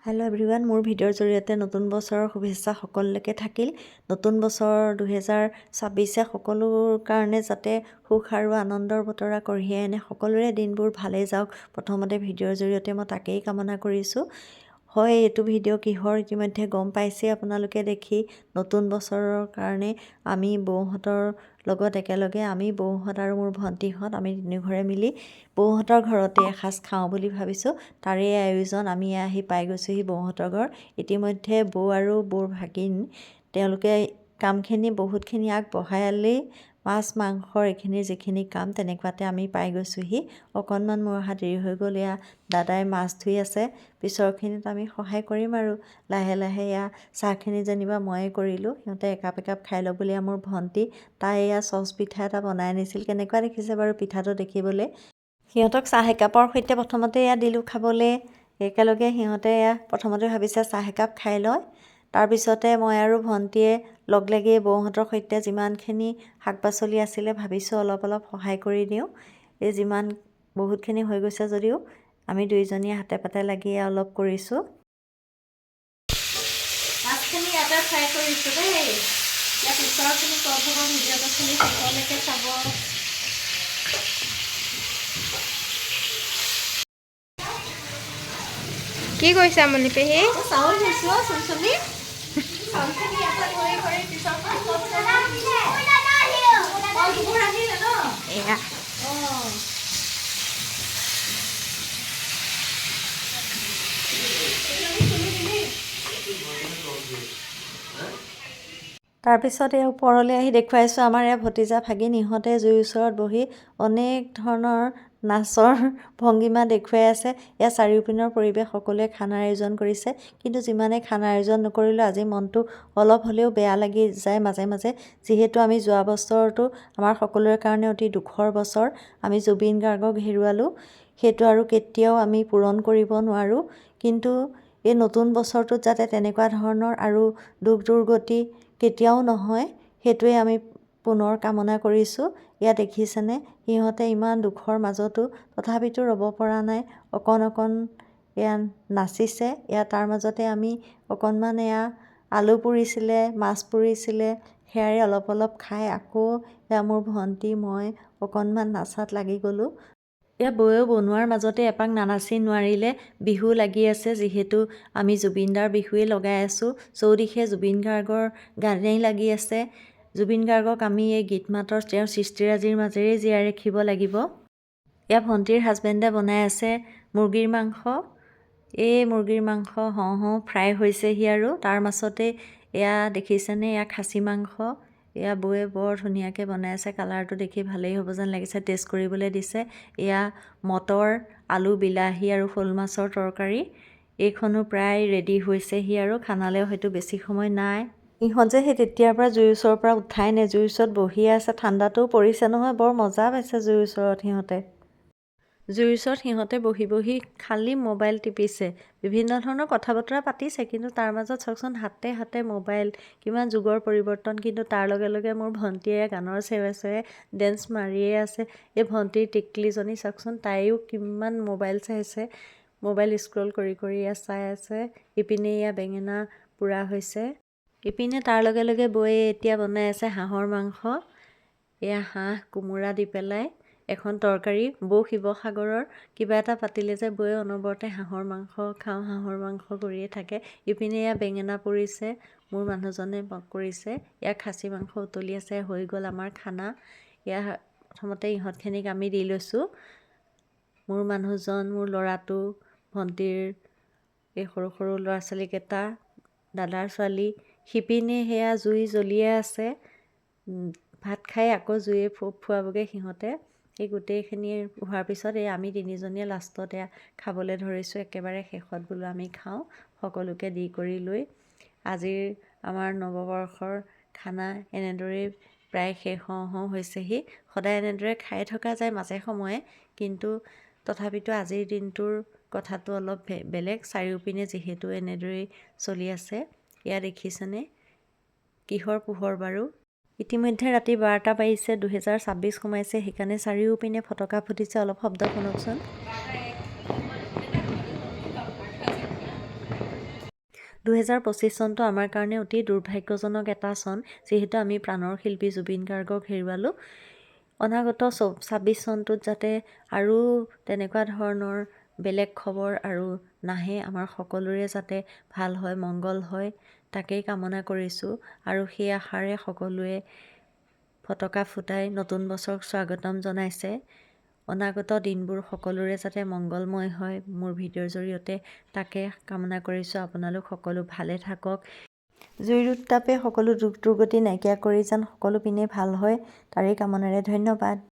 Hello' everyone, মোৰ ভিডিঅ'ৰ জৰিয়তে নতুন বছৰৰ শুভেচ্ছা সকলোলৈকে থাকিল। নতুন বছৰ 2026 সকলোৰ কাৰণে যাতে সুখ আৰু আনন্দৰ বতৰা কঢ়িয়াই আনে, সকলোৰে দিনবোৰ ভালেই যাওক। প্ৰথমতে ভিডিঅ'ৰ জৰিয়তে মই তাকেই কামনা কৰিছোঁ। হয়, এইটো ভিডিঅ' কিহৰ ইতিমধ্যে গম পাইছেই আপোনালোকে দেখি। নতুন বছৰৰ কাৰণে আমি বৌহঁতৰ লগত একেলগে বৌহঁত আৰু মোৰ ভণ্টিহঁত আমি তিনিঘৰে মিলি বৌহঁতৰ ঘৰতে এসাঁজ খাওঁ বুলি ভাবিছোঁ। তাৰে আয়োজন আমি আহি পাই গৈছোঁহি বৌহঁতৰ ঘৰ। ইতিমধ্যে বৌ আৰু বৌৰ ভাগিন তেওঁলোকে কামখিনি বহুতখিনি আগবঢ়ালেই। মাছ মাংসৰ এইখিনিৰ যিখিনি কাম তেনেকুৱাতে আমি পাই গৈছোঁহি। অকণমান মোৰ অহা দেৰি হৈ গ'ল। এয়া দাদাই মাছ ধুই আছে, পিছৰখিনিত আমি সহায় কৰিম আৰু লাহে লাহে। এয়া চাহখিনি যেনিবা ময়ে কৰিলোঁ, সিহঁতে একাপ একাপ খাই ল'ব বুলি। মোৰ ভণ্টি তাই এয়া চচ পিঠা এটা বনাই আনিছিল। কেনেকুৱা দেখিছে বাৰু পিঠাটো দেখিবলৈ। সিহঁতক চাহ একাপৰ সৈতে প্ৰথমতে এয়া দিলোঁ খাবলৈ। একেলগে সিহঁতে এয়া প্ৰথমতে ভাবিছে চাহ একাপ খাই লয়। তাৰপিছতে মই আৰু ভণ্টিয়ে লগ লাগি বৌহঁতৰ সৈতে যিমানখিনি শাক পাচলি আছিলে ভাবিছোঁ অলপ অলপ সহায় কৰি দিওঁ। এই বহুতখিনি হৈ গৈছে যদিও আমি দুইজনীয়ে হাতে পাতে লাগি অলপ কৰিছোঁ। মাছখিনি ইয়াতে ফ্ৰাই কৰিছোঁ দেই। ইয়াৰ পিছৰখিনি ক'ত হ'ব ভিডিঅ'টো খালি শেষলৈকে চাব। কি কৰিছে আমনি পেহী? চাউল দিছোঁ চুনচুনি। চাউলখিনি ইয়াতে ধৰি ধৰি পিছৰখন আহিলে ন? এয়া অঁ। তাৰপিছত এই ওপৰলৈ আহি দেখুৱাইছোঁ আমাৰ এয়া ভতিজা ভাগিন। ইহঁতে জুইৰ ওচৰত বহি অনেক ধৰণৰ নাচৰ ভংগীমা দেখুৱাই আছে। এয়া চাৰিওপিনৰ পৰিৱেশ সকলোৱে খানাৰ আয়োজন কৰিছে। কিন্তু যিমানে খানাৰ আয়োজন নকৰিলেও আজি মনটো অলপ হ'লেও বেয়া লাগি যায় মাজে মাজে। যিহেতু আমি যোৱা বছৰটো আমাৰ সকলোৰে কাৰণে অতি দুখৰ বছৰ। আমি জুবিন গাৰ্গক হেৰুৱালোঁ। সেইটো আৰু কেতিয়াও আমি পূৰণ কৰিব নোৱাৰোঁ। কিন্তু এই নতুন বছৰটোত যাতে তেনেকুৱা ধৰণৰ আৰু দুখ দুৰ্গতি কেতিয়াও নহয়, সেইটোৱে আমি পুনৰ কামনা কৰিছোঁ। এয়া দেখিছেনে, সিহঁতে ইমান দুখৰ মাজতো তথাপিতো ৰ'ব পৰা নাই। অকণ এয়া নাচিছে। এয়া তাৰ মাজতে আমি অকণমান এয়া আলু পুৰিছিলে, মাছ পুৰিছিলে, সেয়াৰে অলপ অলপ খাই আকৌ এয়া মোৰ ভণ্টি মই অকণমান নাচাত লাগি গ'লোঁ। এয়া বৌয়েও বনোৱাৰ মাজতে এপাক নানাচি নোৱাৰিলে। বিহু লাগি আছে, যিহেতু আমি জুবিনদাৰ বিহুৱেই লগাই আছোঁ। চৌদিশে জুবিন গাৰ্গৰ গানেই লাগি আছে। জুবিন গাৰ্গক আমি এই গীত মাতৰ তেওঁৰ সৃষ্টিৰাজিৰ মাজেৰে জীয়াই ৰাখিব লাগিব। এয়া ভণ্টিৰ হাজবেণ্ডে বনাই আছে মুৰ্গীৰ মাংস। এই মুৰ্গীৰ মাংস হওঁ ফ্ৰাই হৈছেহি আৰু তাৰ মাজতে এয়া দেখিছেনে, এয়া খাচী মাংস। এয়া বৌয়ে বৰ ধুনীয়াকৈ বনাই আছে। কালাৰটো দেখি ভালেই হ'ব যেন লাগিছে। টেষ্ট কৰিবলৈ দিছে। এয়া মটৰ, আলু, বিলাহী আৰু শ'ল মাছৰ তৰকাৰী। এইখনো প্ৰায় ৰেডি হৈছেহি আৰু খানালৈও হয়তো বেছি সময় নাই। ইহঁত যে সেই তেতিয়াৰ পৰা জুইৰ ওচৰৰ পৰা উঠাই নাই, জুইৰ ওচৰত বহিয়ে আছে। ঠাণ্ডাটোও পৰিছে নহয়, বৰ মজা পাইছে জুইৰ ওচৰত সিহঁতে। জুইৰ ওচৰত সিহঁতে বহি বহি খালি মোবাইল টিপিছে। বিভিন্ন ধৰণৰ কথা বতৰা পাতিছে, কিন্তু তাৰ মাজত চাওকচোন হাতে হাতে মোবাইল। কিমান যুগৰ পৰিৱৰ্তন। কিন্তু তাৰ লগে লগে মোৰ ভণ্টীয়ে গানৰ চেৱে চেৱে ডেন্স মাৰিয়ে আছে। এই ভণ্টিৰ টিকলিজনী চাওকচোন, তাইও কিমান মোবাইল চাইছে। মোবাইল স্ক্ৰল কৰি কৰি চাই আছে। ইপিনে এয়া বেঙেনা পোৰা হৈছে। ইপিনে তাৰ লগে লগে বৌয়ে এতিয়া বনাই আছে হাঁহৰ মাংস। এয়া হাঁহ কোমোৰা দি পেলাই এখন তৰকাৰী। বৌ শিৱসাগৰৰ কিবা এটা পাতিলে যে বৌয়ে অনবৰতে হাঁহৰ মাংস কৰিয়ে থাকে। ইপিনে এয়া বেঙেনা পৰিছে, মোৰ মানুহজনে কৰিছে। এয়া খাচী মাংস উতলি আছে। হৈ গ'ল আমাৰ খানা। এয়া প্ৰথমতে ইহঁতখিনিক আমি দি লৈছোঁ। মোৰ মানুহজন, মোৰ ল'ৰাটো, ভণ্টিৰ এই সৰু সৰু ল'ৰা ছোৱালীকেইটা, দাদাৰ ছোৱালী। সিপিনে সেয়া জুই জ্বলিয়ে আছে। ভাত খাই আকৌ জুয়ে ফুৱাবগৈ সিহঁতে। এই গোটেইখিনি হোৱাৰ পিছত আমি তিনিজনীয়ে লাষ্টত এয়া খাবলৈ ধৰিছোঁ। একেবাৰে শেষত বোলো আমি খাওঁ, সকলোকে দি কৰি লৈ। আজিৰ আমাৰ নৱবৰ্ষৰ খানা এনেদৰেই প্ৰায় শেষ হওঁ হৈছেহি। সদায় এনেদৰে খাই থকা যায় মাজে সময়ে, কিন্তু তথাপিতো আজিৰ দিনটোৰ কথাটো অলপ বেলেগ। চাৰিওপিনে যিহেতু এনেদৰেই চলি আছে। এয়া দেখিছেনে, কিহৰ পোহৰ বাৰু। ইতিমধ্যে ৰাতি 12টা বাজিছে, 2026 সোমাইছে। সেইকাৰণে চাৰিওপিনে ফটকা ফুটিছে। অলপ শব্দ শুনকচোন। 2025 চনটো আমাৰ কাৰণে অতি দুৰ্ভাগ্যজনক এটা চন, যিহেতু আমি প্ৰাণৰ শিল্পী জুবিন গাৰ্গক হেৰুৱালোঁ। অনাগত 26 চনটোত যাতে আৰু তেনেকুৱা ধৰণৰ বেলেগ খবৰ আৰু নাহে, আমাৰ সকলোৰে যাতে ভাল হয়, মংগল হয়, তাকেই কামনা কৰিছোঁ। আৰু সেই আশাৰে সকলোৱে ফটকা ফুটাই নতুন বছৰক স্বাগতম জনাইছে। অনাগত দিনবোৰ সকলোৰে যাতে মংগলময় হয়, মোৰ ভিডিঅ'ৰ জৰিয়তে তাকে কামনা কৰিছোঁ। আপোনালোক সকলো ভালে থাকক। জুইৰ উত্তাপে সকলো দুখ দুৰ্গতি নাইকিয়া কৰি যেন সকলো পিনে ভাল হয়, তাৰেই কামনাৰে ধন্যবাদ।